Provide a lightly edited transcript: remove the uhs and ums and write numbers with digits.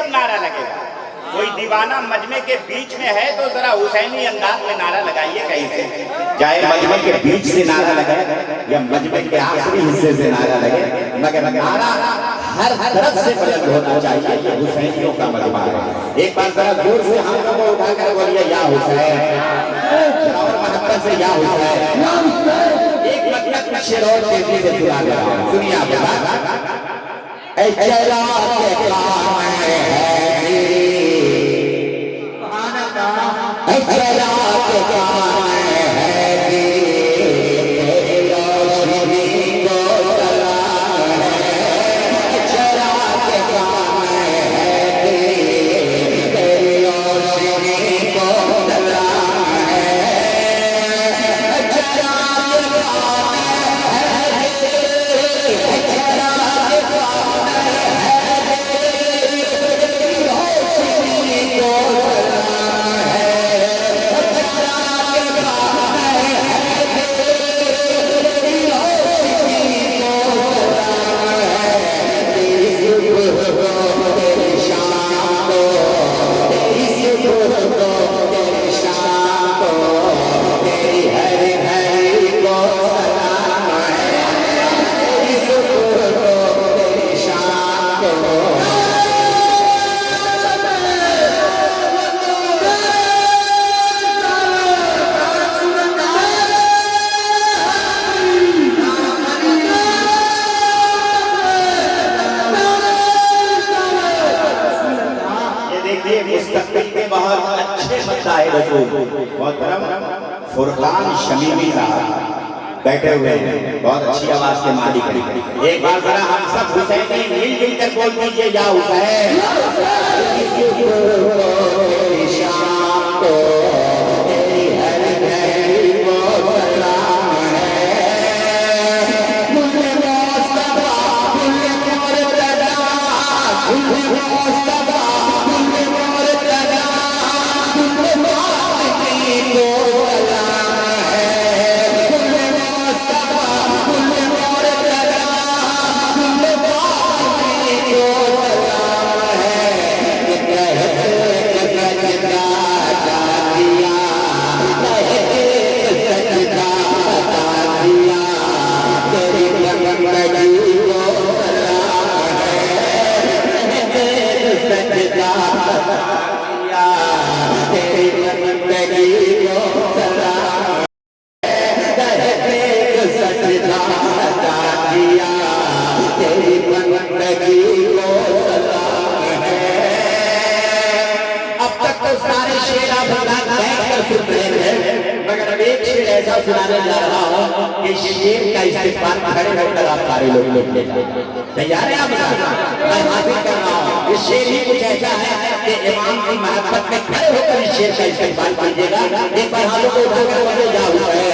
जब नारा लगेगा। कोई दीवाना मजमे के बीच में है तो जरा हुसैनी अंदाज में नारा लगाइए कहीं से, चाहे मजमे के बीच से नारा लगे या मजमे के आखिरी हिस्से से नारा लगे, मगर नारा हर तरफ से बुलंद होना चाहिए। ये हुसैनियों का मजमा है। एक बार जरा जोर से हम लोगों को उठाकर बोलिए या हुसैन, और मोहब्बत से या हुसैन। एक मतलब शेर और तेजी से सुना दे रहा हूं, सुनिए आप। ऐ चला के काम है फुरकान शमीमी साहब बैठे हुए हैं, बहुत अच्छी आवाज के मालिक हैं। एक बार जरा हम सब हुसैनी मिलजुल कर बोल दीजिए या हुसैन। मगर अब एक शेर ऐसा सुनाने जा रहा हूँ कि शेर का इस्तेमाल खड़े रहकर आप सारे लोग ले जाए। तैयार है आप? मैं हाजिर कर रहा हूँ। इस शेर ही कुछ ऐसा है कि इमाम की मोहब्बत में खड़े होकर इस शेर का इस्तेमाल कीजिएगा। एक बार हाथों को उठाकर बोले जा हुआ है